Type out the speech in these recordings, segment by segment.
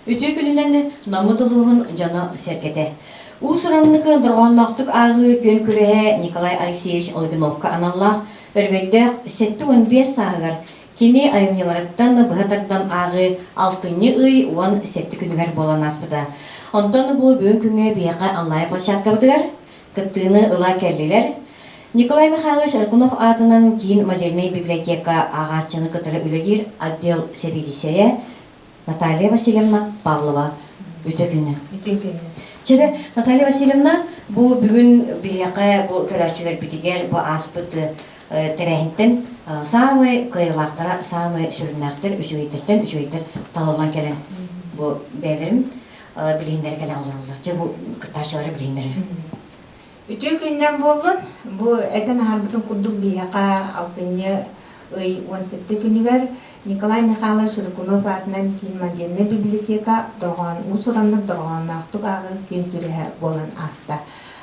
Ütü gününden namıdılığın cana serkete. Usuranlıkı dırğanlaqtık ağı kön kürehe Nikolay Alexeyevich Olginovka anallah örgönde 7-15 sağır kini ayımnyalarattan bıhatardan ağı 6-ıy 17 günüger bolan aspıda. Ondan bu bugün küngü biyaka anlaya başlatkabıdılar, kıttığını ıla kerliler. Nikolay Mikhailovich Olginov adının kiin Modelnay biblioteka ağaççını kıtırı ülelir отдел Себелисея Наталья Васильевна Павлова öte günü. Çebe Наталья Васильевна bu bugün biyaka bu körәççüler bitiger bu aspıt terehinten samı kıyılaktara samı sürünaktar üçüytir talılan gelen bu beylerim bilinleri gelen olurlar. Çebe bu kıtaşları bilinleri. Ütü günden bolun bu eden harbutun kurduk biyaka 17 günüger Nikolay Mikhailovich Olginov adынан kiin Modelnay biblioteka durğan usuranlık durğanlaqtık ağı gün kürehe bolan asta.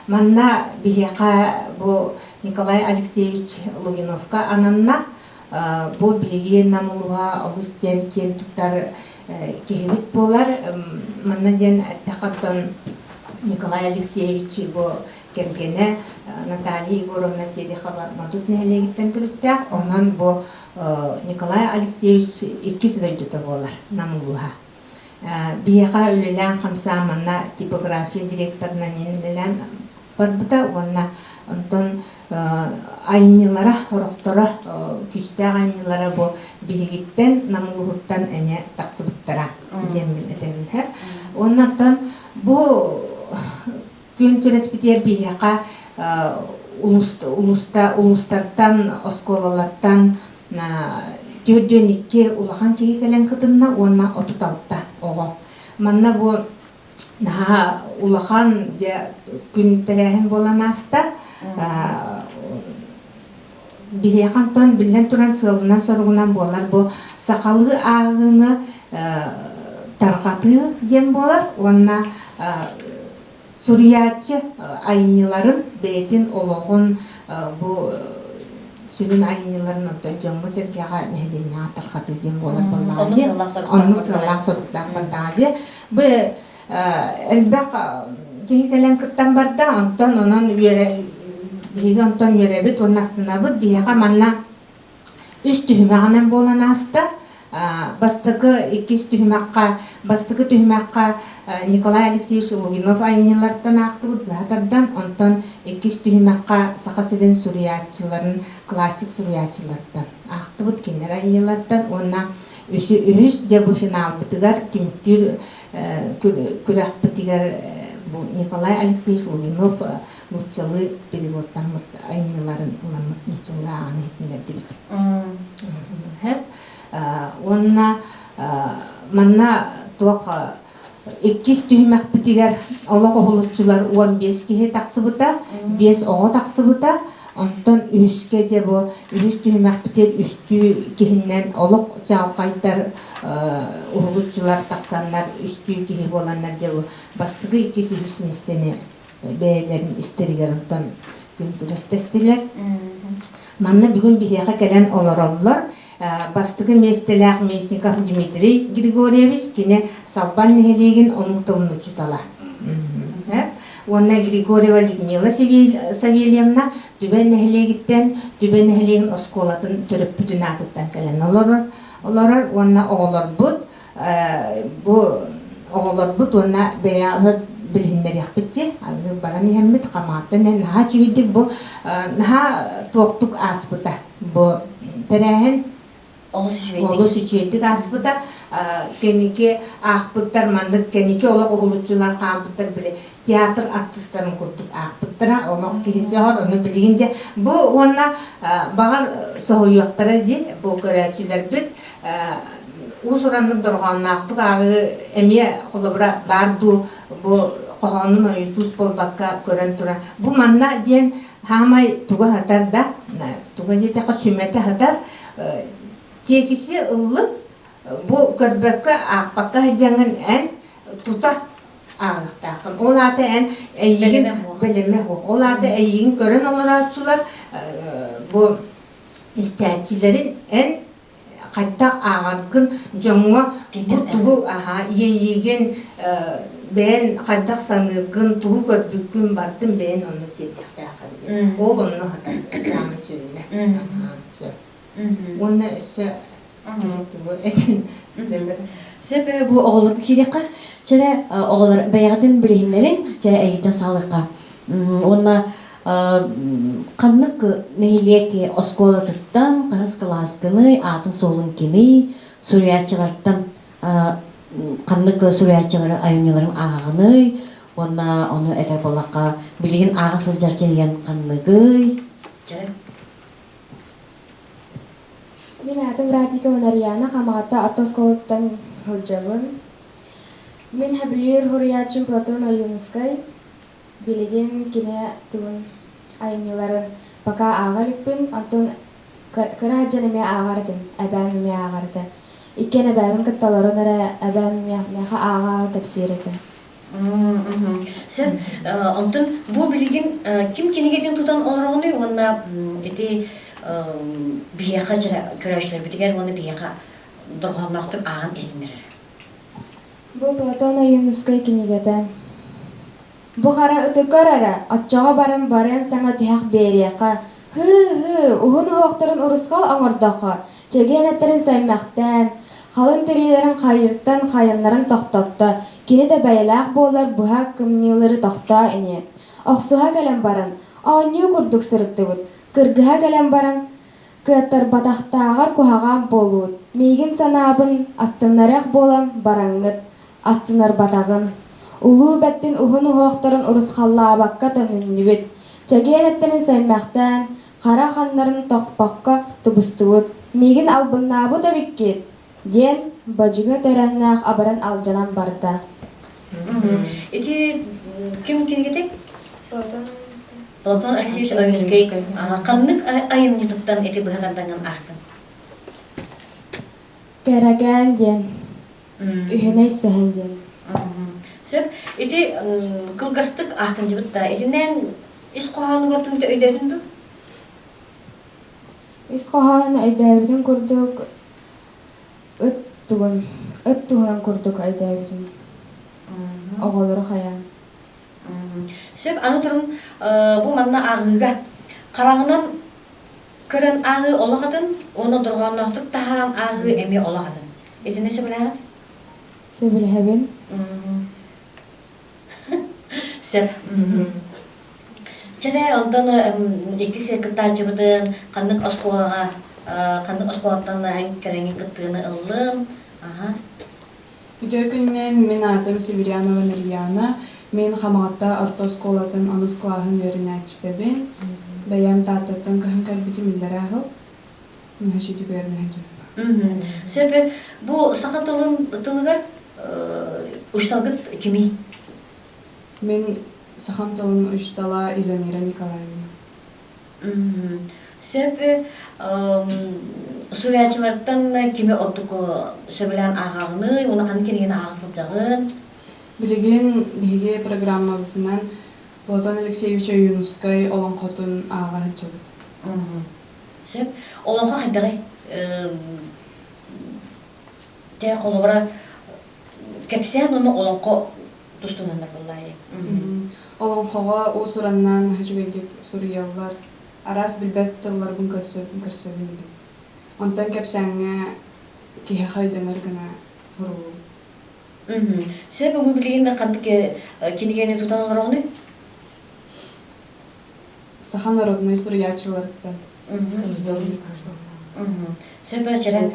Manna biyaka bu Nikolay Alexeyevich Olginovka ananna bu bilgi namuluğa Augustin kentuktar kehibit bolar. Manna den takaptan Nikolay Alexeyevich bu kergene Наталья Егоровна Терехова мадут нехле гиттен түрүттәк, онан бу Николай Алексеевич иккиси дөйдүтө болар намулуха. Бияка үлелән камсаманна типография директорына ненелән барбыта, онна онтон айнылара, ороктора, күстә айнылара бу бигиттен намулуһуттан эне таксыбыттара демген этеген хәп. Оннан бу күн төрәспитер бияка улустардан, осколалардан төдөнікке улахан кеге кәлен кытынна, онна отуталта оғы. Манна бу улахан күн тәрәхін болан аста, бияқантан білден туран сылынан сорғынан болар. Бу сақалғы ағыны тарғаты ден болар, онна Suriyatçı ayınlıların beytin oluğun bu sürün ayınlıların ötönce serkeha nehliğine atarkatı diyem olan ballacı. Onu sığalak soruktan ballacı. Bu elbaq kehi kelen kıttan barda ondan onun yürebit onun aslında bu biyaqa manna üst tühümağından bolan hasta. Bastıkı tühümaqqa Nikolay Alexeyevich Olginov ayınlardan aqtıbıd latardan ondan ikis tühümaqqa saqasıdın suriyatçıların klasik suriyatçılardan aqtıbıd kinler ayınlardan ona ühüs de bu final bitigar tümüktür kürak bitigar bu Nikolay Alexeyevich Olginov nutçalı perivottan ayınların nutçalı ağını ettiler dibit. Hep Онна манна туақ иккис түймәк битигер олоқ оғылытчылар 15 кеге тақсыбыта, 5 оғы тақсыбыта, онтон үске де бұл үс түймәк битер үсті кегінен олоқ жалқайдар оғылытчылар тақсанлар үсті кеге боланлар де бұл бастығы иккис үс местені бәйлерін істерігер онтон күн күрестестілер. Манна бүгін бихеға кәлен олар Бастығы местеләқ Местников Дмитрий Григорьевич кене салбан нехелеген оның тылыны чутала. Онна Григорьева Людмила Савельевна түбен нехелегіттен, түбен нехелеген осколатын түріп бүтін атыттан кәлен олар. Онна оғылар бұд, онна бәяғы білгіндер яқпытте, баран ехеммет қаматтан, наға чүйдік бұл, наға тоқтық аспыта, бұл тәрәхін Олу süçeydik aspıda kenike ahpıttar mandık kenike olaq oğulutçular qampıttar bile teatr artistlerin kurduk ahpıttara olaq kehisi var onu bilginde bu ona bağır soğuyuqtara di bu körəçülər bit usuranlık durğanına aqtık ağı emiye qolubra bardu bu qoğanın oyusuz bolbakka körən tura bu manna diyen hamay tuğa hatar da tuğa diye sümete hatar Tekisi ıllık bu körbekka ağpakka hıcangın en tuta ağlıqtaqın. Olarda en eyyigin bilime hoq. Olarda eyyigin gören olarakçılar bu istəyçilerin en кайта агаргын жоңго бу тугу ийеген бен кайдак саңыгын тугу көрдүкүн бардым бен onu кетип ол onu хатан самы сүрүнө оны өсө тугу этин Себе бу оğullar кирека чере оğullar баягытын билгенлерин чере эйте салыкка. Онна каннык нехилеки осколатыттан кыз класстыны атын солун кини сурячылардан каннык сурячылары айныларын агыны онна оны этер болакка билген агысыл жар келген канныгы чере. Мен атым Радика Мариана, хамагата артосколоттан хылжабын. Мен хабилер хуриятчым Платон Аюнскай, билеген кине тугун айныларын пока агарыппын, антон кыраджанеме агарытым, әбәмеме агарыты. Иккен әбәмін кытталарын әрі әбәмеме меха ага кәпсиреті. Sen антон бу билген ким кинегеден тутан олоргону онна эти бияка жара көрөшлөр битигер оны бияка доргонмактык аган эзмер. Бу Платон Аюнскай кинегеті. Бу қара үтікөр әрі, атчаға барын саңа түйәк берияқа. Ухын уақтарын ұрысқал аңырдақы, чеген әттерін сәймәқтен, қалын тірелерін қайырттан қайынларын тоқтатты, кені де бәйләқ болар бұға кімнелері тоқта әне. Ақсуға кәлем барын, аңы күрдік сұрықты бұд, кіргіға кәлем барын, күйеттер батақтағар көғаған болуд. Мейгін санабын астынаряқ болам бараңғыт, астынар батағын. Улуу бәттін ухын уақтарын ұрысқалла абаққа тәнүнні бет, чеген әттерін сәймәқтен, қара ханларын тоқпаққа тұбыстуыд. Мейгін албыннабы да беккет. Ден бажыға төрәннәқ абыран алжанан барда. Эти ким кинегетек? Платон Алексеевич Аюнский. Каннык айымнитыттан эти быхатарданган ақтын. Кәрәгән ден, үйіней сәхен ден. Сеп, эти кылгастык ақтын жібітті. Этинен ис қоғаны көрдіңді өйдерінді? Ис қоғаны өйдерін көрдік, ыт туғынан көрдік өйдерін. Оғалыры қаян. Сеп, аны тұрын бұл манна ағыға. Қарағынан көрін ағы олағатын, оны дұрғаны ақтық тағаран ағы әме олағатын. Этине сөбілі ағыд? Сөбілі әбін? Сеп, чәде ондан екі секретар жібідің қандық осқолаттан кәреңі күттігіні ұлым. Видеокөннен мен атым Северянова Нарьяна, мен хамағатта ортосколатын анус клағын өрінәтчіпебін, бәйім таттаттан көхін кәрбіті миллер ағыл, мен хөшеті көрінәді. Сеп, бұл сақат тылығар ұшталғыт кеми? Мен сахам тылын ұштала Изамира Николаевна. Сеп, сурячылардан кеме оттық сөбілен ағағыны, оны қаны кереген ағысыл жағын? Білеген біге программабысынан Платон Алексеевич Аюнскай олон қотын аға хыджабыд. Сеп, оланға қайдағай? Те қолы бара кәпсен оны оланға тұстынандар болай. Олон қоға о сұраннан хыджбедік сұриялар, арас білбәт тыллар бұн көрсөбін дедім. Онтан кәпсәңе кеге қайдаңар гына ғырылу. Сеп, бұл білгенде қандық кенегені тұтанылар оғыны? Сахан народной сұриячылардан. Сеп, чәрен?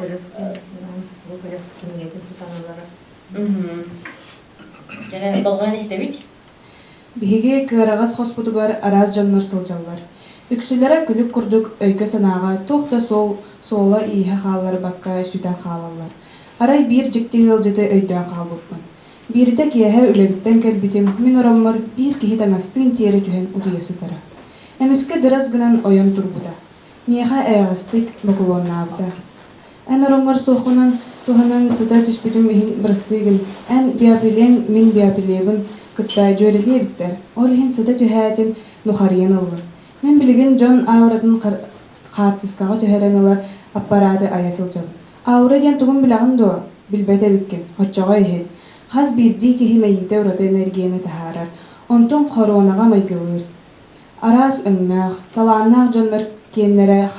Жәрен болған істебейді? Биһиги кыарагас хоспутугар араз дьоннор сылдьаллар. Үксүллэре күлүк курдук өйкө санаага тухта сола ииһэ хааллар бакка сүтэн хаалаллар. Арай биир дьикти ылдьыты өйдөөн хаалбыппын. Биирде киэһэ үлэбиттэн кэлбитим мин ороммор биир киһи таңастыын тиэри түһэн утуйасытара. Эмиске дырас гынан ойон турбута. Миэха ээгастык бакулуоннаабыта. Эн ороҥҥор суохунан туһанан сыта түспүтүм иһин бырастыыгын эн биапилен мин биапилебын кытта жөрелиэбиттэр. Ол иһин сыта түһэээтин нухарыйан ыллар. Мен билигин Джон Аурадын хаартыскага түһэрэн ылар аппараты аясылжам. Аура диэн тугун билэгин дуо, билбете биккен, оччоҕо иһит. Хас биирдии киһи мэйиите урата энергияны таһаарар, онтун хоронага майгылыыр. Араас өҥнөөх, талааннаах дьоннор киэннэре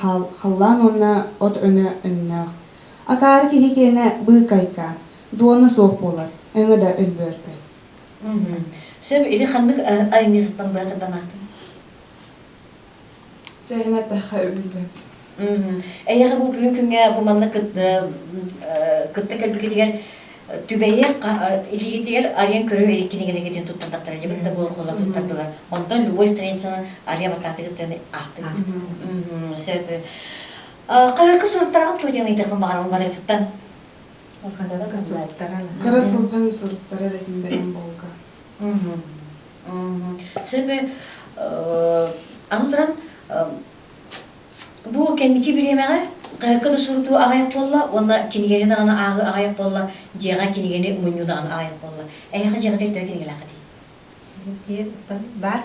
халлаан онна от өҥө өҥнөөх. Акаары киһи киэнэ быы кайкаан, дуона суох буолар, өҥө да өлбөөркөй. Сөп ири ханнык айныртан баатырдан атын. Чэйнэ тахха өбүлбөп. Эйяғы бұл күн-күнге бұманны күтті кәлбікетігер түбәйер, илигетігер ариян көрі әреккенегене кетен тұттандақтар. Жебітті бұл қола тұттандылар. Ондан любой страницаны ария бататы кіттені ақтығы. Сөп. Қағырқы сұрыптарға көден айтықпын бағанын бағаны тұттан. Карасылжан суруттары ретиндерин болга. Сөп. Анытыран bu kendiki bilemeğe kayıklı surdu ağayak bolla, ona kinigeni dağına ağayak bolla, ciğer kinigeni munyu dağına ağayak bolla. Eğer ciğer tek dökeni gelakati. Diğer var.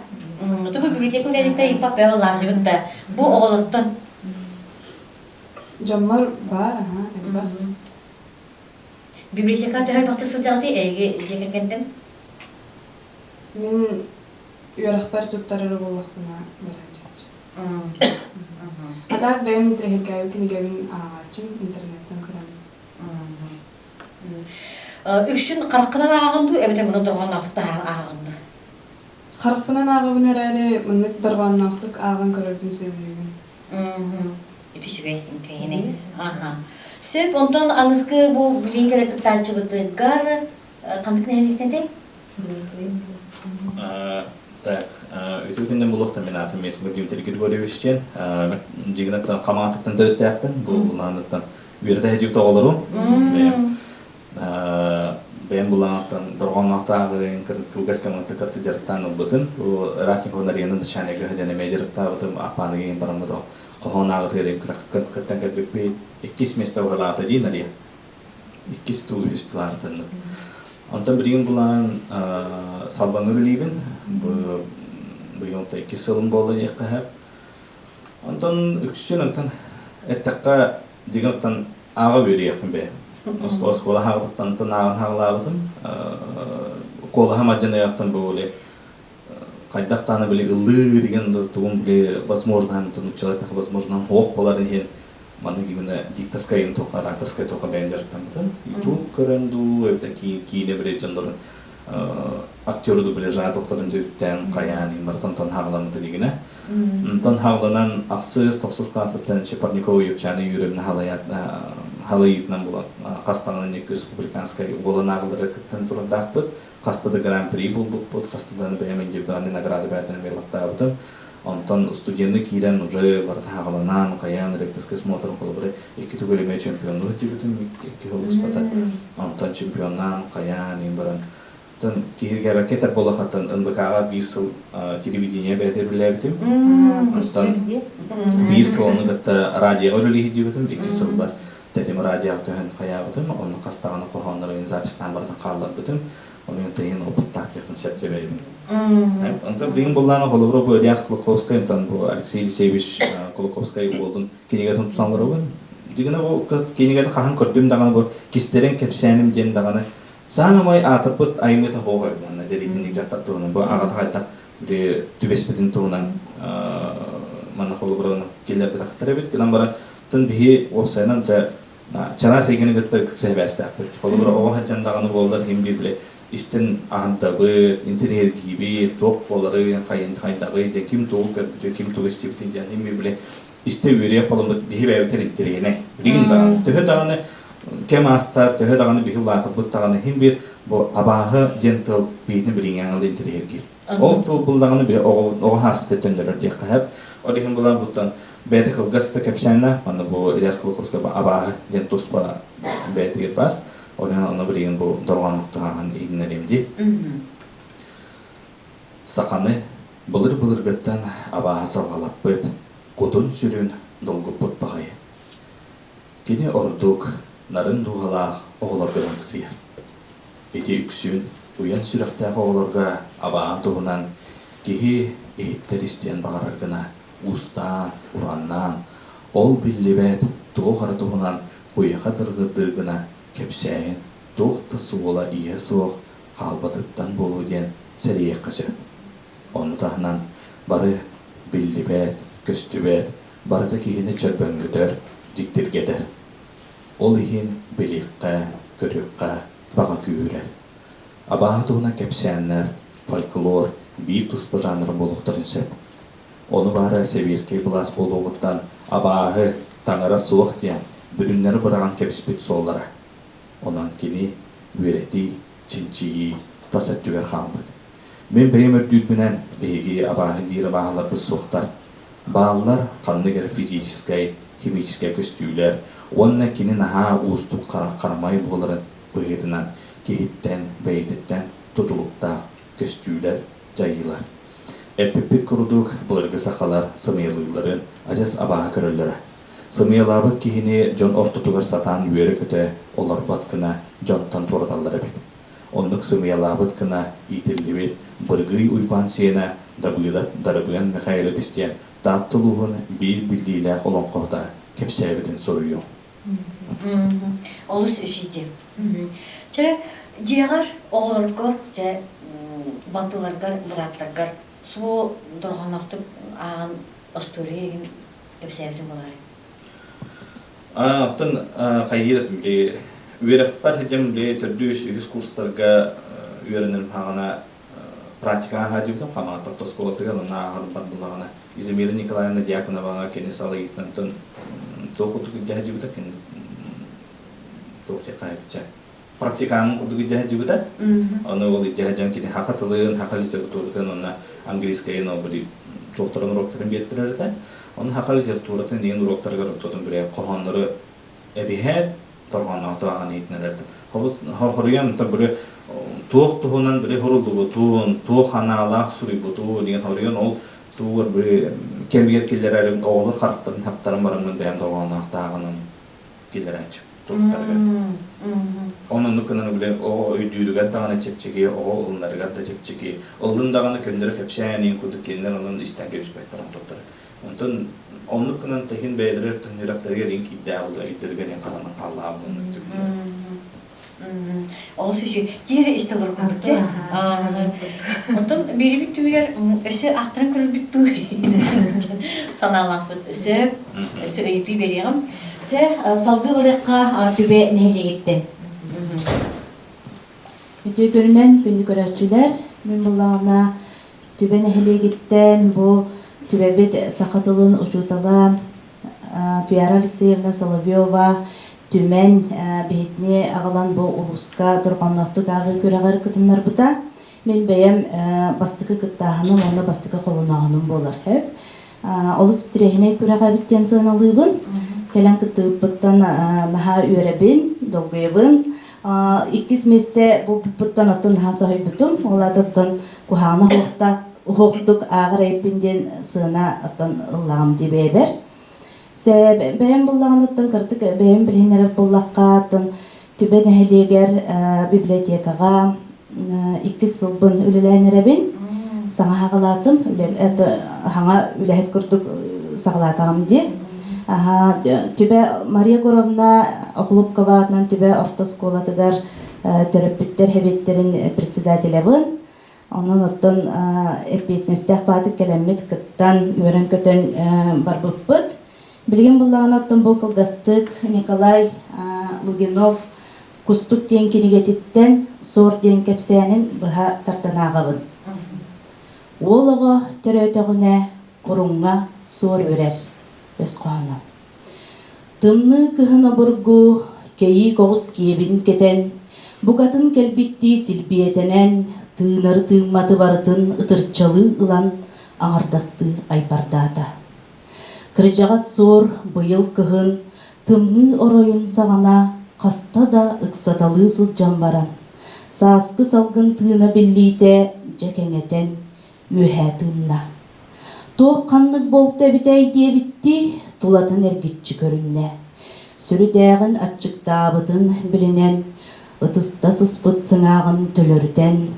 Tabi bibliotek ödedikte ipap ve olan cıvıtta. Bu oğluktan. Jammar var ha, elbak. Biblioteka tühel baktı sılcağıtı eğer ciğer kendim. Min üyerakbar tuttarırı bollakbına baracak. Adak benim interhekayı kinigevin ağacım internetten kıran. Üçün karakınan ağındı, evet bunu doğan ağıqta ağındı. Харпынан агыбын эрәре мынык дырганнактык агын көрөрдүн себебин. Итишбей инкейне. Ага. Сөп онтон аңызгы бу билин керектик тачыбыты гар кандык неректенде? Так, өтөгүндөн булукта мен атым Месмир Дмитрий Григорьевичтен, жигинаттан камааттыктан дөттөппүн. Бул буландыктан бирде хежипте олору. Ben bulanaktan dorgonnaktagı kılgaskamanты kartı jarıktan olbutun. Bu rakin konaryanın da çanega hajane mejarıkta batım apany gen baramıdo. Qohonağı terim kırktan kabekpe 2 mesta halata dinariya. 2 tu üstlardan. Ondan birin bulan salbanı bilibin. Bu yolda 2 sılım boldu yakahap. Ondan üçününden ettakka digantan ağa veriyorsun be. Os kola hağıdıktan tınağın hağılabatım. Kola hamacana yaptım böyle. Kaydaktanı böyle ıllı degen tuğum böyle возможно hamtın uçalataq возможно hoq bolar diyen mana gibine diktaskayın toqa raktaskay toqa bendertam tan. Tu körendu evde ki ne bire jandor aktörü de böyle jana toqtarın dökten qayani martan tan hağılamdı degine. Tan hağılanan aqsız toqsuz qasıttan Sheparnikov yupchani yürümne halayatna Halayitnan bulan Kastanan Республиканская волонағылары кіттен тұрындақ бұд. Қастады гран-при бұл бұд, қастадан бәймен девданы награды бәйтін верлақта бұдым. Онтан студенты кейрен уже барды хағыланан, қаян, ректіскі смотрын қолы бірі 2 түгелеме чемпионы өте бұдым, 2 ғыл ұстата. Онтан чемпионнан, қаян, ең бірін. Кейірге бәкетер болы қаттан НБК-ға 1 сыл телевидение бәйтер білі бітім. Онтан 1 сыл оны қытты радиоға өлі хеде бітім, 2 сыл бар. Dedim radyo köhün kayabıdım, onu kastağını kohanları Zapistan bardan qalabıdım. Onu yönteyin oputtak yakın septebeydim. Ondan birin bullarına kolubru bu Elias Kolokovskay, ondan bu Alexey Alexeyevich Kolokovskay oldun. Kenigetin tutanları olun. Digine bu kenigetin kahan körbüm dağını bu kisterin kepşenim diyen dağını. Sanamay atıpıt ayımeta hoğay bulanı dediğinlik jattat tuğunun. Bu ağata haydak bir tübespetin tuğunan mana kolubru'nu geller bir takıtları bit. Gilan baran tın bihi opsaynan çana segini gıttı kıksa bästaq. Kolubru oğa hajjandağını bollar hem bir bile isten ahıntabı, interior gibi, toq bolları, kayındağı, kim toğu körbütü, kim toğu istibtin diyen hem bir bile iste yürüye kolumda bihi bäbiter interiorine. Birgin dağını, töhü dağını kem astar, töhü dağını bihi ulatı dağını hem bir bu abahı gentle bihini bilin yanılı interior gir. Ol tol buldağını bir oğa haspite döndürür diye kahab. O dihim bulan buttan bete kılgasta kapşanna, bana bu Elias Kolokovskay abahı gentus ba bete gir var. Ona bilin bu dorganlıqtağın iğnerimdi. Sakanı bılır gıttan abahı salgalap böt. Kutun sürün dolgu put bağayı. Gene orduk narın duğalaq oğlar gırangsıya. Eti üksün uyan süraktağ oğlarga abahı tuğunan kihi ehitler isteyen bağırargına ustan, urannan, ol billibet tuğu qaratuğunan Куяха дыргына кепсәйін тоқты суола ие суох қалбатыттан болу ден сәрие қыжы. Оны тағынан бары биллибәт, көстүбәт, барыда киһини чөрбөңгүтөр, диктиргедер. Ол иһин билиққа, көрүққа, баға күйірер. Абаға туғына кепсәннер, фольклор, бир туспы жанры болуқтарын сөп. Оны бары севейскей бұлас болуғыттан абағы таңыра суық ден бүріннері бұраған кепспет соллара. Онан кені өрети, чинчии, тасаттүгер қалбыд. Мен бәйім өрдүйдбінен бейгі абағы дейірі бағалар біз соқтар. Бағалар қанныгер физическай, химическай көстүйлер, онна кені наға уыстық қармай боларын бұғытынан кейіттен, бәйдеттен тұтылықтақ көстүйлер, жайылар. Әппеппет құрудық бұлырғы сақалар, сымиялыларын, ажас абаға көрілері. Сымиялабыт кейіне жон ортутугар сатан үйері көте олар баткына жонтан тураталары бет. Онлық сымиялабыт кына итерлібет бұргый уйпан сена дабыдап дарабыған Михайлы бестен даттылуғын бил-биллилі олон қоғда кепсәбетін соруйу. Олыс үшейді. Чәрі жеғар оғылырғыр, батыларғар, бұлаттарғар, сұл дұрғанақтық ағын остурегін кепсәбетін болары. Ақтын қайыретім бе, үйеріқпар хеджем бе түрдүйіс үйіз курстарға үйерінім хағына практикаға хадибдім, қамаға тоқтас қолатыға, лына ағырым бар бұлағына. Иземира Николаевна Дьяконоваға кені салы етментін тоқытығы жахадибіта, кені тоқте қайбітча. Практиканың құрдығы жахадибіта, оны ол жахаджан кені хақатылығын, хақа литературатын, оны английскайын обыры тоқтырын уроктарын беттірерді. Оны хақа литературатын ең уроктарға рөктотын бірі қоғанлары әбихәд торғанлағыты ағын етінерді. Хорыян бірі туық тұғынан бірі хорылдығы туын, туық аналақ сүрі бұту деген хорыян ол туғыр бірі кембегер келер әрі оғылыр қарықтарын таптарын барымын бәйім торғанлағыты ағының келер әчіп. Onun nükkanını bile o öydüğüdüğü dağına çepçeki, o ılınları da çepçeki. Ilın dağını köndürü hepsinin kuduk kendiler onun isten gelmiş bektaran tuttur. Ondan onun nükkanını tekin beydirir, tündürakları renk iddialı, iddirgen en kalanın kalla ablanın tübünü. Olsun şu, diğeri işte olur kudukça. Ondan biri bir tüyler, ösü aktarın kırıl bir tüy. Sanalan ösü öğütü veriyorum. Salgı olarakka tübe neyle gittin? Video görünen günlük öğretçiler, ben bunlarla tübe neyle gittin, bu tübe bir sakatılığın ucutala, Tüyara Alexeyevna Solovyova, tümen behitni ağalan bu uluska durğanlıqtık ağı köreğer kıtınlar bu da, men beyem bastıkı kıttağınım, onda bastıkı kolunağınım bolar hep. Olus tirehine köreğer bitten sığınalığın, Kelen kıtıpıttan naha üyerebin, dolguyabın. İkiz meste bu pıttan atın naha sahibütüm. Ola dattan kuhana hoqtuk ağır epinden sığına atın ıllağım dibeber. Beğen bullağın atın kırtık, beğen bilinler bullağqa atın tübe neheliger bibliotekaga ikiz sılbın ülelenirabin. Sana hağılatım, hana ülehet kırtık sağlatağım diye. Tübe Maria Gorovna okulub kabaatnan tübe orta skolatıgar töröpütter hebetlerin председателебін. Onun ottan epitnesteh batık kelemmet kıttan öğren kötön barbıppıt. Bilgin bullağın ottan bu kılgastık Nikolay Luginov kustuk diyen kinigetitten sor diyen kepseyanin bıha tartanağabın. Oğluğu törötöğüne kurunga sor örer. Vesqana. Tımnı kıhına burgu, keyi koğuz kiyebin keten, bu katın kelbitti silbiyetenen, tığınarı tığmatı barıtın ıtırçalı ılan ağırdastı aypardata. Kırıcağa sor, bıyıl kıhın, tımnı oroyun sağana, kasta da ıksadalı sılcan baran. Saaskı salgın tığına billite, cekengeten, ühe tığına. Тоқ қанлық болта бітәй де бітті, тұлатын әргетчі көрінне. Сүрідәғін атчықтабытын білінен, ұтыста сыспыт сыңағын төлірден,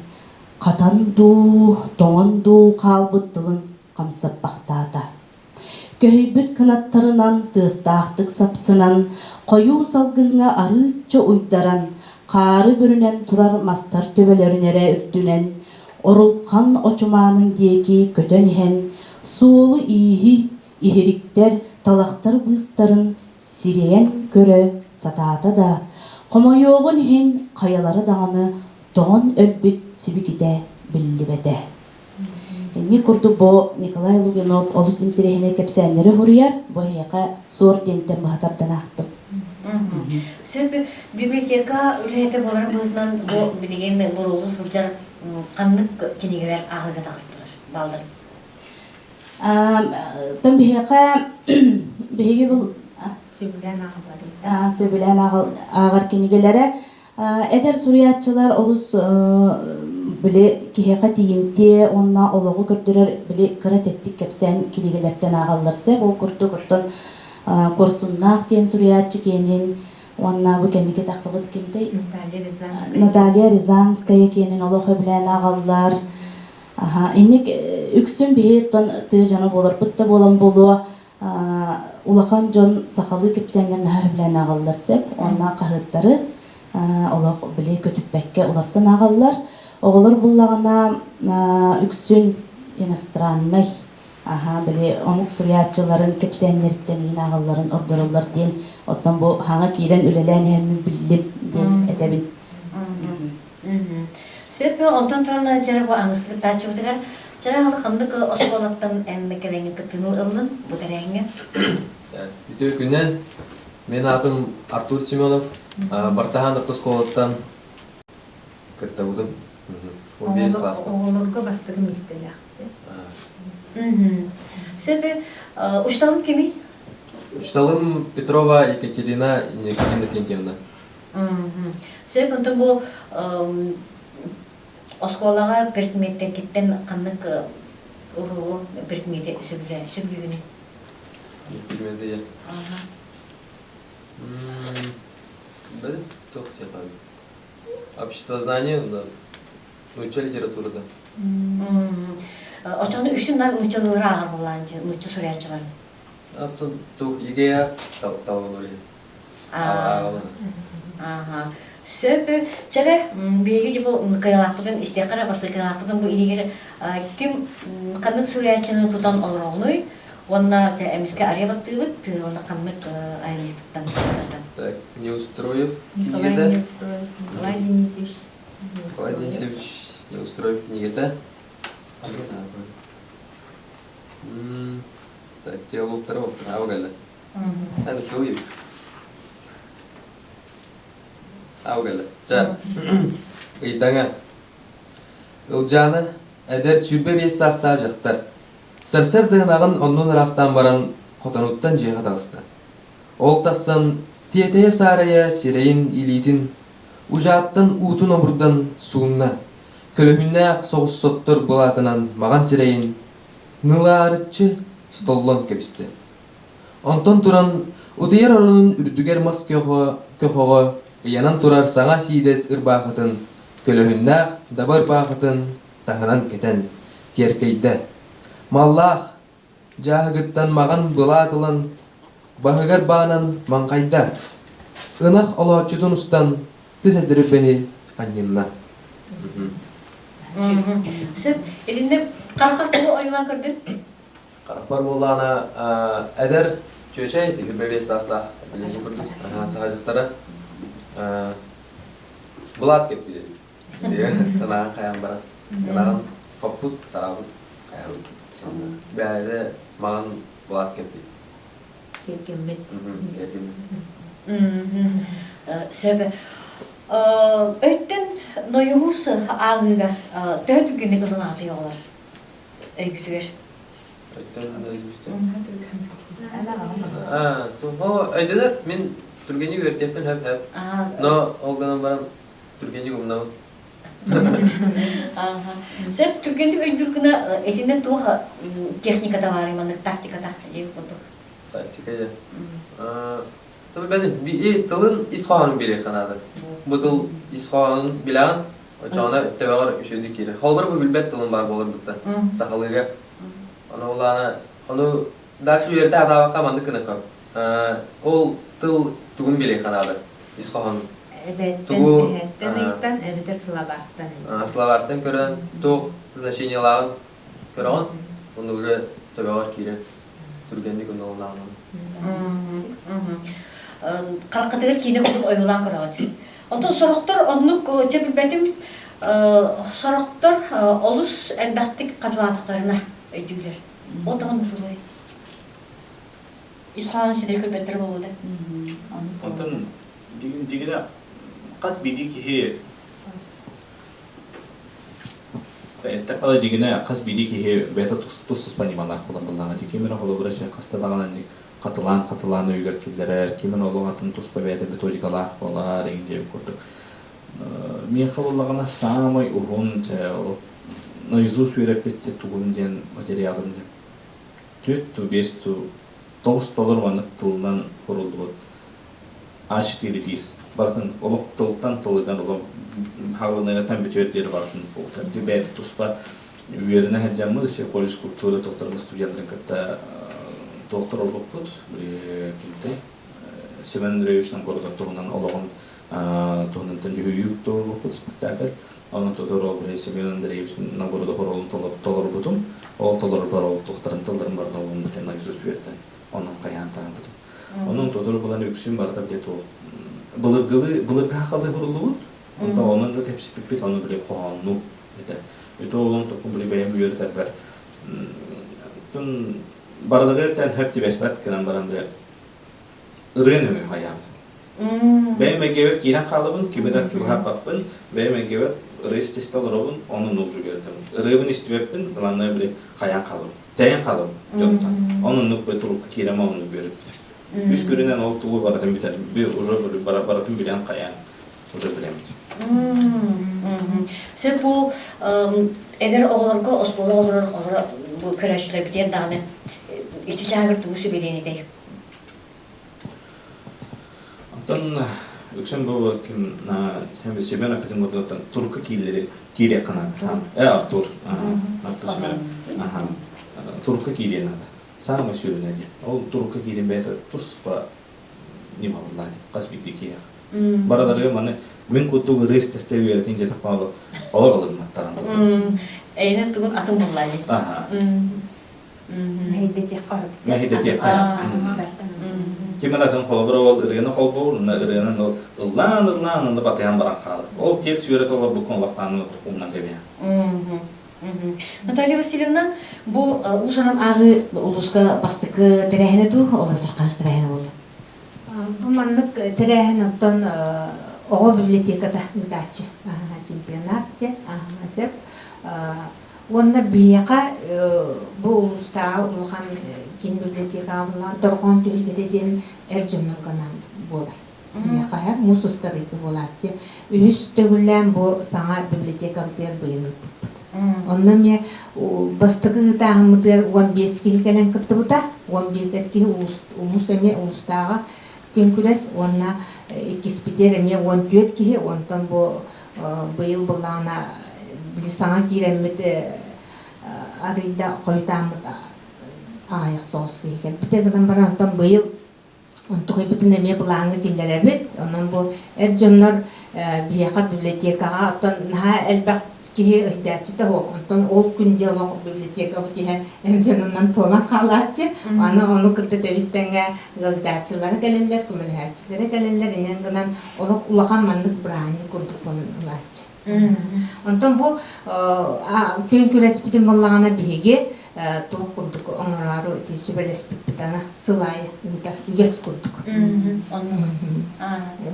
қатан ду, тоңын ду қалбыттылын қамсап бақтата. Köhübüt kanattарынан тыыстаахтык сапсынан, коюу салгыңа арыытча уйдаран, каары бүрүнен турар мастар төбөлөрүнере үттүнен, орулкан очумаанын диеки көтөн иһен, суолу ийиһи иһириктер талактар быыстарын сиреен көрө сатаата да, комойоогун иһин каялары даганы тоон өлбүт сибиките биллибете. Ни курду бо Николай Лугинов олус интерехине кепсәннәре хурияр, бо яка сор дентен бахтардан ахтым. Сөп библиотека үлете болар булдан бу билеген болулу сылжар каннык кенегелер агыга тагыстылар. Балдар. Тон бияка биһиги бул Сөбүлән агыбады. сөбүлән агар кенегеләре эдер суриятчылар олус биле киһэка тиимте онна ологу көрдөрөр биле кырат эттик кепсен кенегелерден агалларса бол курдук оттон курсуннаах тиен суриятчы кенин онна бу кенеге такыбыт кимдей Наталья Рязанская кенин олохо билен агаллар. Инник үксүн биһеттон тыы жана болор бутта болон болу улахан жон сакалы кепсенден билен агаллар сеп онна кахыттары олох биле көтүппекке уларсан агаллар. Оголор буллагана үксүн иностранный биле онук суриятчыларын кепсеннерден ин агалларын ордороллар ден оттон бу хаңа кирен үлелен хемми билип ден этебин. Сөп онтон турана жара бу аңыслык тачы бутагар жара халы кандык осколаттан эммекелеңи кытыну ылын бу тереңе. Бүтө күннен мен атым Артур Семенов, Бартахан Артосколаттан кыртабудым. 15 класс. Оголорго бастыгым истеле. Сөп ушталым кеми? Ушталым Петрова Екатерина Иннокентьевна. Сөп онтон бу осколага предметтер киттен кандык урулу предмети сөбүлүгүнү. Предмети. Да, тохте таби. Обществознание, науча литературада. Очону үшүн нучалыгы агыр буланчы, нучу суриятчылар. Аптын тух игея талгонури. Сөп чале биги бу кыялаппын истекара басы кыялаппын бу илигер ким кандык суриятчыны тутан олорогуй, онна же эмиске аребаттыбыт, онна кандык айлыктан. Так, Неустроев. Николай Неустроев, Николай Денисович. Николай Денисович Неустроев книгада. Так, теологтаров, авгала. Там человек. Авгала. Жа. Ыйтаңа. Ылжаны әдер сүрбе бес саста жақтар. Сырсыр дығынағын оннун растан баран қотануттан жеға тағысты. Ол тақсын тетeye сарая сирейин илитин, ужааттан утун омурдан суунна, көлөһүннәк соғыс соттор булатынан маған сирейин, нылаарытчы столлон кепісті. Онтон туран утыйар оронун үрдүгер мас көхоға, янан турар саңа сиидес ырбаақытын, көлөһүннәк дабар баақытын тахынан кетен керкейді. Маллах, жағы маған булатылан, Бағығар бағынан маңқайда, ынақ олаучыдың ұстан тіз әдіріп бәйі қаннинна. Сөп, елінде қарақар тұғы ойынан көрдің? Қарақпар болағына әдір чөйшәй, тегір бәлес асла әлемі көрдің. Сағажықтары бұлат кеп келеді. Қынаған қаян барады. Қынаған қоппұт тарабын. Бәйді маған бұлат кеп келеді. Кембет. Сөп, өттін нойығыз ағыға тәуді күнді қылын аты олар өйгітігер. Өйдеді мен түргені өртеппен хөп-хөп. Но олғанын барам түргені көмінауын. Сөп, түргенді өйдіргіні етінден туға техникада бар иманық, тактикада еп бұлдық. Тактикая. Tabii benim tılın isxoğanın bile kanadı. Bu tıl isxoğanın bilen Çağına öttebeğer üşüdük kere. Halbar bu bilbet tılın var bolur butta. Sakalıga. Onu olana onu Дальше уерде адава команды кыныкап. Ол тыл тугун биле канады. Исхохан Тугу, Эбеттен эбетер сылабаттан. Словартен көрөн туг значенияларын көрөн. Оны уже төбөгөр кире түргенди күн олнаган. Қалқытығыр кейіне құлып ойылан қырағын. Онда сұрақтар, онлық жабы бәдім сұрақтар олыс әлбәттік қатыладықтарына өйдігілер. Отағын ұшылай. Исхуаны сидер көрбеттір болуды. Онтан дегені қас биді кеге Әтті қала дегені қас биді кеге бәті тұсыз панималақ боландылаға декемені қолы бұрышы қасталағынан қатылан өйгер келдерер, кемен олу атын тұспа бәті методикалақ бола рейінде көрдік. Мен қалылағына самай ұғын наизусть үйреп кетті туғынден материалым деп. 4-5-9 доллар ванық тылынан құрылды бұд. A4 дис. Бартын олық тылықтан тылыған олым хағылынаға тән бітөйдері бартын болды. Бәті тұспа үйеріне әджамыз, колледж культуры тоқтарымыз студентлерін кітті доктор олып бұд. Кімді? Семен Ревичнан қорғар тұғынан олығын тұғынынтын жүйіп тұғылып бұд спектакль. Onun tutarı oldu. Semyon Andreevич'in nagorda horolun tolar butum. O tolar var o tohtarın tılların barda onun da kendine yüz verdi. Onun kayan tane butum. Onun tutarı bulan yüksün barda bile to. Balık kahkalı horoldu bu. Onda onun da hepsi pipit onu bile kohannu. Ete onun topun bile beğen büyüdü tabi. Tun barda gerçekten hep de besbet kenen baranda. Rene hayatım. Ben megevet giren kalıbın kibeden çuha bakın. Ben megevet restestal robun onun nokju geldim. Revin istibepin dalanlar bile kayan kalıbın. Teyen kalıbın. Joktan. Onun nuk beturuk kirema onu görüp. Üç görünen o tuğu baratın biter. Bir ucu böyle baratın bilen kayan. Ucu bilemedi. Sen bu eğer oğlanka osbolu olarak bu köreşler biten dağını ilticagır tuğusu bileni deyim. Ondan öksem bu kim hem Semyon apetin moddan Turku kire kanat. Artur. Artur Semyon. Turku kire nada. Sana söyledi. O Turku kire beter tuspa nima vallahi kasbiti kiya. Baraları mane men kutu rest steviyetin je tapalı. Oğalım tarandı. Eyne tuğun atım bulladı. Mehideti qarab. Mehideti qarab. Kimlerden kolaborol ırığına kolbor, ırığına ıllan da batayan baran kaldı. O ters yöret olur bu konulardan okumdan gibi. Наталья Васильевна, bu uşaran ağı uluska bastıkı terehine du olurdur kas terehine oldu. Bu manlık terehen ottan oğul bibliotekada müdaçı. Çempionat sep. Onlar biyaqa bu ulustağı uluğan kin bibliotekalar dorğon tülgededen erjönür kanan bolar. Biyaqa musustarı bolatçı. Üst tөгүллән bu sana bibliotekabıdır bıyılır. Ondan ya bastıkı tağımıdır 15 kili gelen kıttı bu da 15 erkeği ulus eme ulustağı künküres ona ikispiter eme 14 kili ondan bu bıyıl bulağına bir sana giremedi arayda koytamıd ayak sos kili bir tek adam bana ondan bıyıl ontuğu bütün eme bulağına killer evet onun bu erjonlar biyaka bibliotekaga ondan naha elbaq kihe ihtiyaçı da o. Ondan ol gün diyalog biblioteka bu kihe enjanından tolan kalatçı. Onu kırdı devistenge gıldaçılara gelirler, kumelherçilere gelirler. İnanılan olak ulağan manlık brani kurduk olanlarçı. Ondan bu könkü respitin bollağına bihege tuğ kurduk. Onları sübelespit bitana sılay üges kurduk.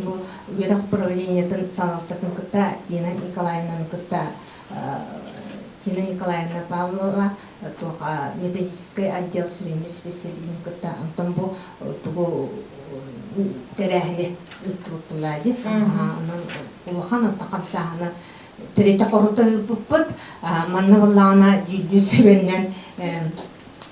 Bu veraq правлениятын саналтатын кытта Тина Николаевнаны кытта Тина Николаевна Павлова туға методический отдел сүреймі специализм кытта антон бұл туғы терәхіне ұттылады. Улыхан отта қамсағына тірете қорыты бұппыт манны болағына жүлді сөбеннен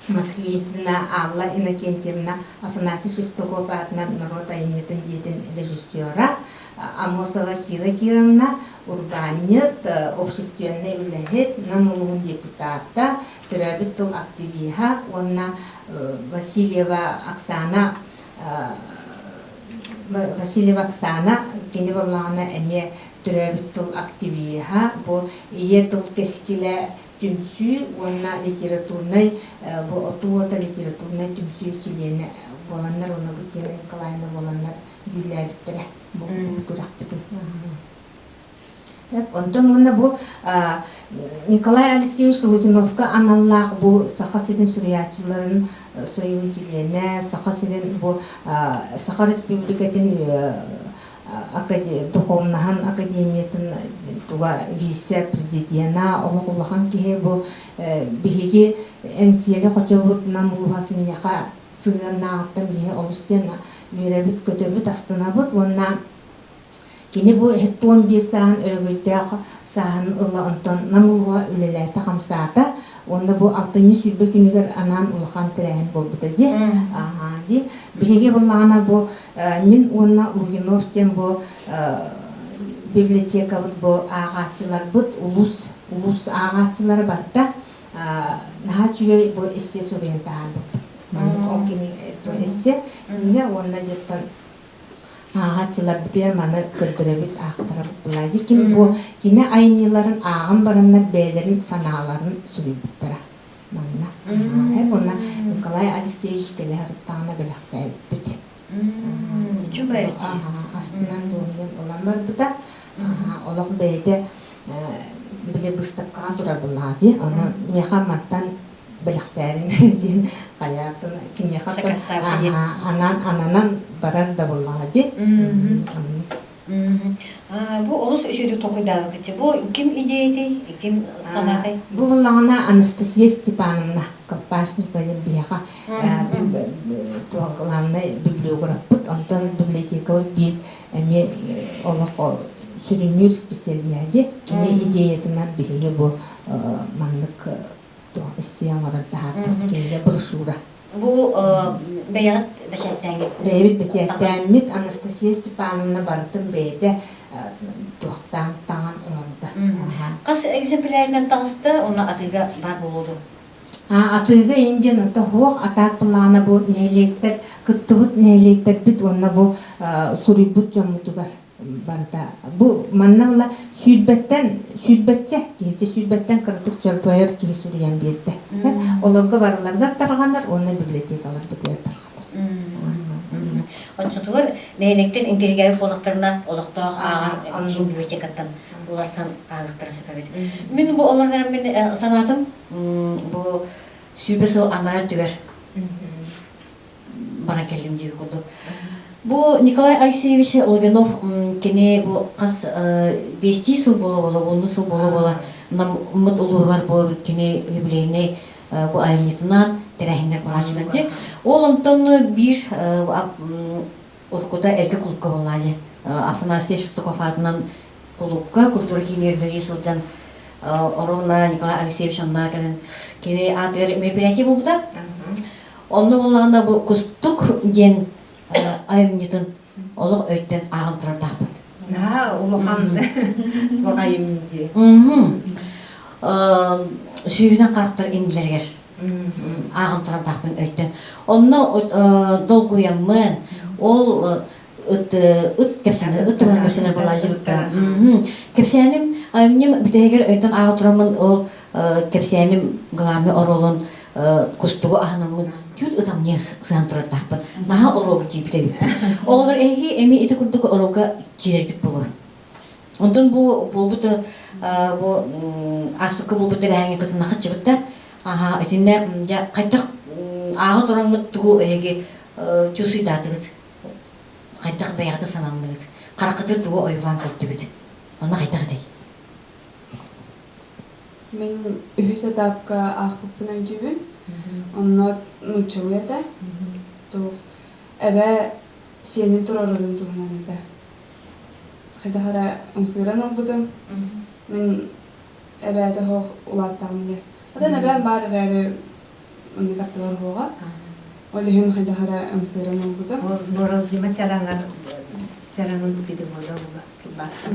Москвитина Алла Иннокентьевна Афанасий Шестаков атынан народ айнетін дейтін режиссера Амосова Кира Кировна, урбанит, общественный улехет, намулун депутата, төрәбит тыл активиха, онна Васильева Оксана, кені болағына әме төрәбит тыл активиха, бұл ие тыл кескілі түмсі, онна литературный, бұл отуота литературный түмсі чилені боланнар, оны Бутина Николаевна боланнар жүйләбіттірі, бұл күрәк бітін. Онтон онна бұл Николай Алексеевич Лукиновка аналлах бұл Саха-Сидин сүриятчыларын союзчилеріне, Саха-Сидин бұл Саха Республикатын Духовнахан академиятын туға вице-президиена олық улахан кеге бұл бігеге әңсиелі қочабыт намылуға кенеяқа сығанағаттан біге олыстен үйрәбіт көтөбіт астанабыт, онна кені бұл 15 сағын өргөйдәқ сағын ұлы онтон намылуға үлеләйті қамсаата, онда бұл 6-ні сүрбі кенегер анан ұлыған тірәйін бол бұта де. Бігеге болмағана бұл мен онна Лугиновтен бұл библиотека бұл ағатчылар бұд, улус ағатчылар бартта, наға чүгей бұл эссе сұрайын тағар бұл. Маңдық ол кені эссе, неге онда жеттен ағатчылар бітер маны көрдіребіт ақтарап бұлайдыр. Кем бұл кені айныларын ағын барынлар бәйлерін саналарын сүрей біттіра. Манна. Бұна Николай Алексеевич келі ғырттағына біліқті әйіппіт. Чубайчы. Астынан doğruyan olan var bu da. Олық бәйді біле бұстапқан тұра бұлады. Оны мехаматтан біліқтәрін ден қаятын кенеқаттан ананан барар да бұлады. Бу олус үшөйді тоқыдағы кітчі. Бу кім идейді, кім санағай? Бу бұлағына Анастасия Степановна Колпашникова бияға главный библиограф бұд. Онтан библиотекалы бір әме олық сүрінер специалияде. Кені идеятынан біреге бу маңдық іссиямарады артық кенеге брошюра. Бу бәйғат бәшәттәңгі? Бәйбіт бәшәттәңмет Анастасия Степановна бардым бәйді туақтан таңан оңды. Қас экземплярынан таңысты, оны атыға бар болуды? Атыға инден ұнты хоқ атақ бұлағына бұл нәйлектер, күтті бұд нәйлектер біт, онына бұл сұрый бұд жомытығар барда. Бұл манна бұла сүйдбәтче, кейсе сүйдбәттен қырдық чөрпөйір кей сүрген бетті. Оларға барыларға тарғандар, оны библиотекалар бітер тарғандар. Отчатығыр, нәйлектен интерегәйі қолықтарына олықтағы ағын библиотекаттан оларсан ағықтары сөпәбет. Мен бұл олардан мен санатым, бұл сүйбесі анара түгер бана келім дейі құлды. Бу Николай Алексеевич Логинов кене бу қас 5 сыл болу-болу, 10 сыл болу-болу нам ұмыт ұлығар бұл кене юбилейне бу айымнетінан тәрәхіндер болашынар де. Ол ұмтын бір ұлқыда әргі құлыққа болады. Афанасия Шустаков атынан құлыққа культура кейнерлері сылжан орауына Николай Алексеевич онына кене атығыр мероприятие бұл бұда. Онны болағында бұл күстік ген айымнетін олық өйттен ағын тұрар тақпыд. Улыған айымнеде. Сүйінен қарақтар енділергер ағын тұрар тақпын өйттен. Онны долгуямын, ол үт кепсенер бола жібікті. Кепсенім айымнем бүтегер өйттен ағын тұрамын, ол кепсенім ғыланы оролын кустугу ахнамын чуд ытамне сыған тұрар тақпын. Наға оролғы кейіпті бітті. Оғылар әйге әме еті күрдігі оролға керергіт болыр. Ондан бұл бұты аспыққа бұл бұты әңге қытына қытшы бітті. Әтінде қайтақ ағы тұраңғы тұғу әйге чусый датығыт. Қайтақ бәйғаты санаңмылыд. Қарақытыр тұғу ойылан көпті біті. Оны қайтақ дей. Мен үхіс этапқа ақпыппынан күйбін, онна нұтчылы еті. Әбә сенің тұрарылын тұғынан еді. Қайдағара ұмсығыран албыдым. Мен әбә әді хоқ ұлаттағымды. Одан әбән бар ғәрі ұнды қаптығар хоға. Олығын қайдағара ұмсығыран албыдым. Борыл демет жараңар Çaranın bir moda bu. Başka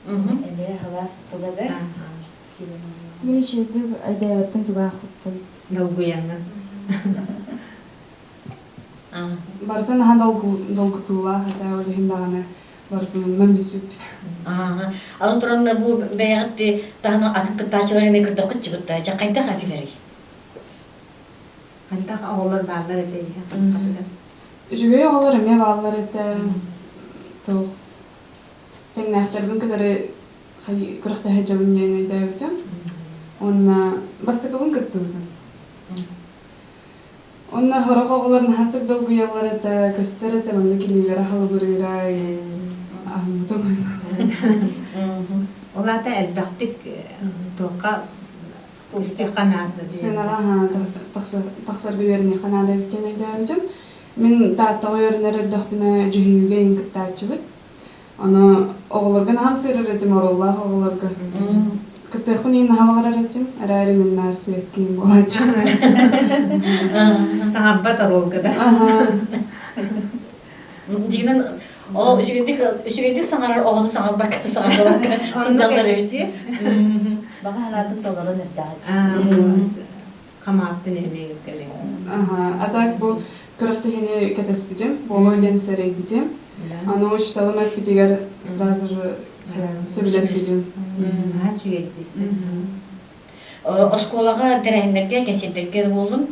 Эмре халас тугада. Мен шийдик айдайбын тугаахпын. Долгуянган. Бартан ха долгутула хата олихин дагана бартан намбиспип. Аны туранда бу бәягатты тахна атыктачылар эме кырдык чыгытта. Жакайда хатилери. Хантак оğullar bağlar edeyim. Жүгөй оголор эме баалар эте тох. Теңнахтар кадары хай курахта хаҗабын яна дайбытым. Онна бастыкыбын кыттыбын. Онна хорох оголорун хатып долгуялар эте көстөр эте мында килилер халы бурыйрай. Ахмутум. Оларда элбактик тока үстү канады. Сенага ха таксар гүерне канада биткене дайбытым. Мен таатта ойорнер дохбина жүгүйгө инкыттачыбыт. Аны оголорган хам сырырытым оролла оголорга. Кытыхунин хавагарарытым. Арары мен нарсыбеккин болачы. Саңаббат оролгада. Жигинен о жүгүндүк саңарар огону саңар бак саңар. Сындалар эбити. Бага халатын толорон эттагат. Камааттын эмеги келе. Атак бу кырыкты хини кетеспитим. Боло ден серек битим. Аны ушталым эпитигер сразу же сөбүлеспитим. Чугетти. Осколага дерендерге кесендерге болдум.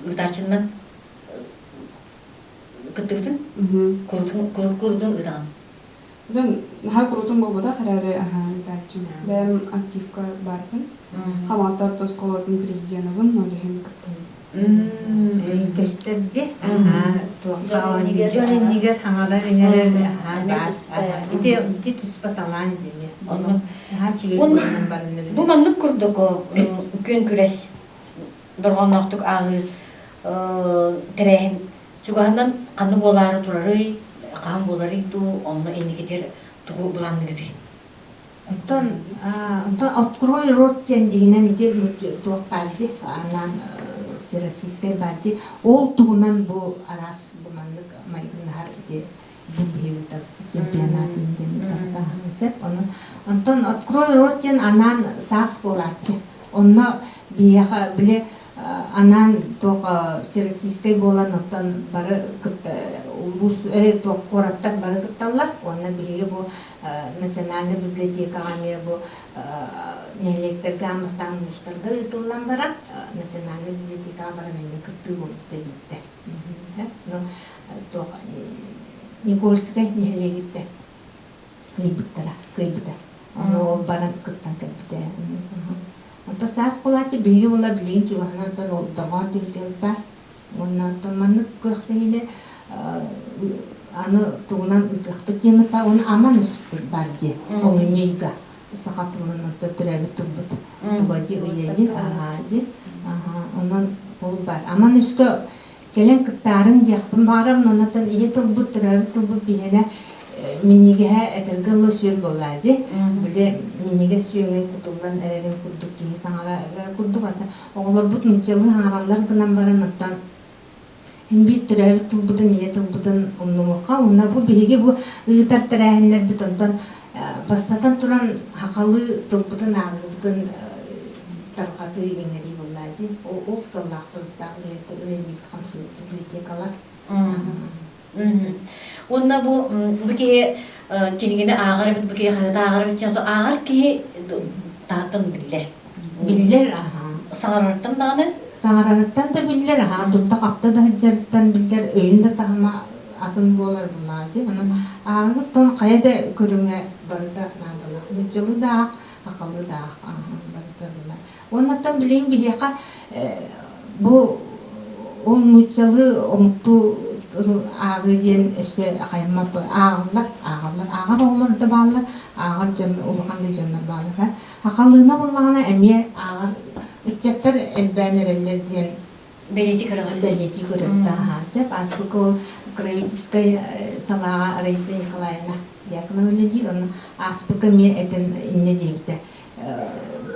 Гытарчындан кыттырдын. Курдун ыдан. Ден ха курутун болбода харары дачым. Бем активка барбын. Хаматар тосколатын президентыбын, олихин кыттым. Көстерди. Жон нигер хаңара нигер бас. Ити туспаталан деме. Бу маннык курдук күн күрес. Доргонноктук агы терен чугандан каны болары турары, кан болары ту онно эникетер тугу буланныгыды. Онтон открой рот дегенен ите туак барди. Анан российской барди. Ол тугунан бу арас бу маннык майгынар ите бу бигитак чемпионат инден Онтон открой рот ден анан сас болачы. Онно бияга биле анан тока российской болан оттан бары кытта улус ток кораттак бары кытталлар. Онна биге бу национальный библиотекага ме бу нелектеге амыстан устарга ытыллан барат. Национальный библиотекага бара неме кытты болуп дебитте. Но тока Никольская нелегитте. Кыйбыта. Оно баран кыттан кепте. Онта сас полачы биги була билин чугана тон олдаган билген бар. Онна тон маннык кырыктыгыле аны тугунан ытыкты темир бар. Оны аман үспүр барди. Ол нейга сакатылын төтөрөбү турбут. Тугади ыяди агади. Онан ол бар. Аман үскө келен кыттарын жакпын барам. Онатан ие турбут турбут турбут бигене миниге этергело сүйөр боллади. Биле миниге сүйөнгө кутулган эрерин курдук ки саңара курдук ата. Оголор бут мучылы хаңаралар гынан баран аттан. Химби төрөбү турбутун ие турбутун умнумукка унна бу биге бу ыйтар терехинер бутонтон бастатан туран хакалы турбутун агыбытын таркаты эңери боллади. Ол сыллак сылтагы төрөбү камсыл библиотекалар. Онна бу бүке кинигине агар бит бүке хата агар бит чамса агар ки таатын биллер. Биллер Саңараттан дагы Саңаранаттан да биллер дутта капта да жарттан биллер өйүндө тагыма атын болар буллади. Аны тон каяда көрүнгө барда надала. Жылы да акылы да барда. Оннан билейин бияка бу ол мучалы омту агы ден эсе каймап агар олар да балар агар жан улгандай жандар балар акылына булгана эме агар ичектер элбенерлер ден белети көрөт сеп аспыко кровическая салага Раиса Николаевна Дьяконова леди он аспыко ме этен инне дейбите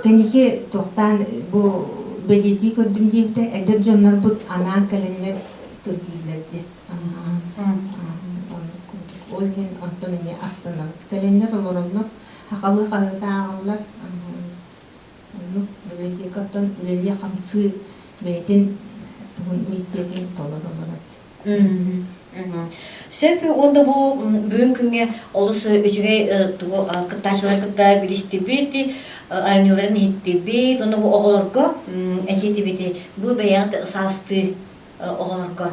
теники тохтан бу belediye kördüm deyipte eder jonlar bu anan kalemler kördülerdi. Ol hen antonimi astana kalemler olurlar. Hakalı kalıda ağırlar. Onu belediye kaptan belediye kamsı beytin misyetin tolar olarak. Sebebi onda bu bugün günge olası üçüge kıttaşlar kıtta bilisti biti ayımların hitti bit onda bu oğlarga ekiti biti bu beyaz sastı oğlarga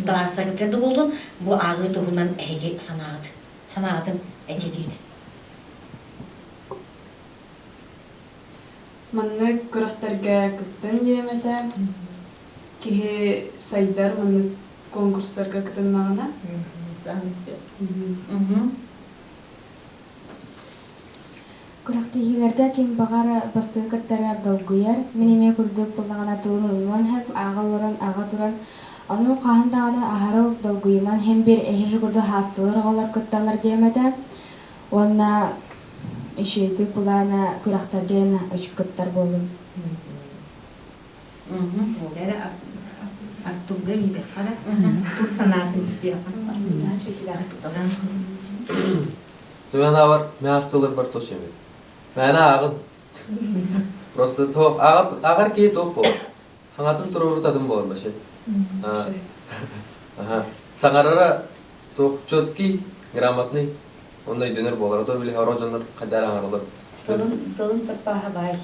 daha sakıtırdı buldun bu ağı tohunan ege sanatın ekitiydi. Манны көрөхтәргә кыттын диемәтә. Киһи сайдар манны конкурсларга кыттыннагына. Күрәктәгеләргә ким багара басты каттарар долгуяр. Минеме күрдек булган атылын улман һәм агаларын ага туран. Аны каһындагы аһару долгуйман һәм бер эһир күрдө хастылар агалар катталар диемәтә. Онна ишетик булана күрәктәргә үч каттар булды. Дәре аттугы иде хара. Тур санатын истия. Тумена бар, мястылар бар точеме. Мәна агын. Просто топ агар ки топ бол. Хаңатын туруру тадым болар башы. Ага. Саңарара топ чотки, грамотный. Ондай дөнер болар. То биле хорожондар кадар аңарылар. Тылын саппаха бай.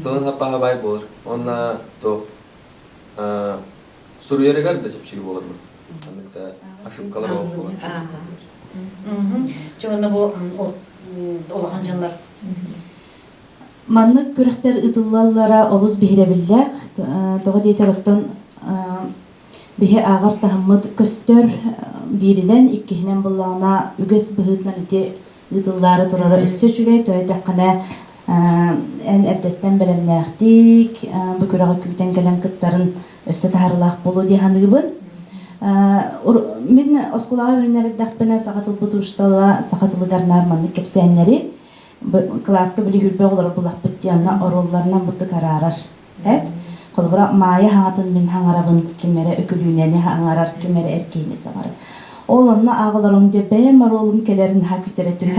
Тылын хаппаха бай болар. Онна топ Сурьерегар да чепчиги болар бу. Андыкта ошибкалар болар. Чоғында бұл олаған жанлар. Маннык күрәхтәр ытыллаллара олус бихиребилләк, тоғы дейтер оттон бихе ағар тахыммыд көстөр биринен иккихинен буллағына үгес бихытнан ити ытыллары турара өссө чүгей, той таққана ән әрдеттен бәлемнәқтик, бұ күрәғі күйтен кәлен кыттарын өссө тахарылақ болу дейхандығы Мен оскулаға өрінердәқпіне сақатыл бұтуштала сақатылы гарнарманны кепсәннері класска білі хүрбе олар бұлақ біттіянна оролларынан бұтты карарар. Қолыбыра майы хаңатын мен хаңарабын кемері өкілінені хаңарар, кемері әркейіне сағары. Ол онына ағыларым де бәйім оролым келерін хакүтеретім.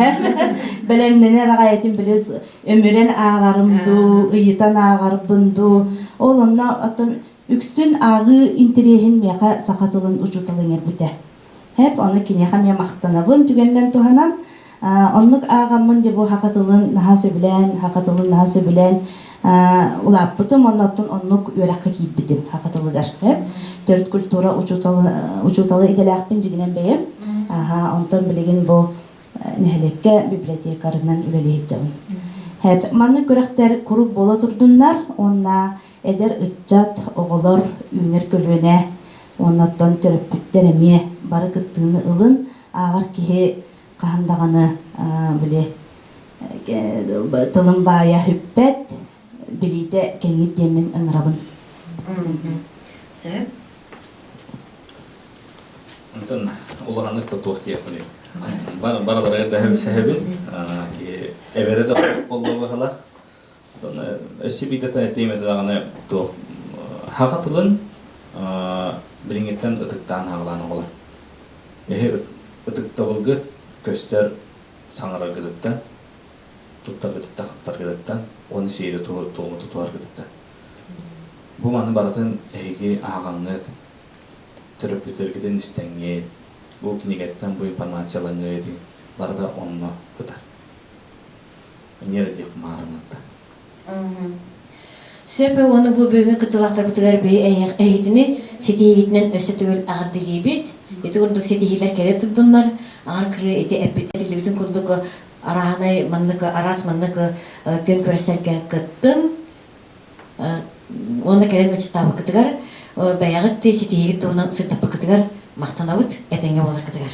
Бәлемленер ағайетім біліз өмірен ағарымду, ұйытан ағарыбынду. Ол онына аттым Үксүн ағы интерехин меға сақатылын ұчутылын әрбіті. Хәп, оны кенеға ме мақтанабын түгеннен туғанан, онлық ағамын де бұл хақатылын наға сөбілен, ұлаппытым, оннаттың онлық өрәққа кейіп бітім хақатылыдар. Төрт культура ұчуталы иделәқпін жігінен бейім. Онтан білеген бұл нәхелекке библиотекарынан үлелейт жауын. Хәп, манны көрәқтер күріп бола тұрдынлар, онна Эдер ытчат оғылар үйнер көлөне, оннаттан төрөппүттер әме бары кыттыыны ылын, ағар кеге қағандағаны біле тылын бая хүппет, білейді кәңет демен ыңырабын. Сәп? Онтан улағанлық тұттуық тияқын. Баралар әрді әбі сәбін, әбәрі де болуы қалақ. Өсібейдетін әтеймеді дағаны хақытылын біліңеттен ұтықтан ағыланы олар. Әхе ұтықта болғы көстер саңыра гыдыттан, тұттар гыдытта, қаптар гыдыттан, оны сейді туғымы тұтуар гыдытта. Бұл маны баратын әйге ағаңыд, түріп бүтергеден істенге, бұл кенегеттен бұл информацияланы өйді, барда онына қыдар. Нері деп мағырымытта. Сөпі оны бұл бөгін қытылақтар бұтығар бей әйетіні сетейгетінен өсі түгіл ағырдылей бет. Еті күрдік сетейгелер кәрі тұрдыңлар. Ағыр кірі еті әппетілі бүтін күрдік арағанай маннықы, арас маннықы көн көрестерге қыттым. Оны кәрі мәчіттабы қытығар. Бәяғыт те сетейгет тұғынан сұртапы қытығар мақтанабыт әтенге болар қытығар.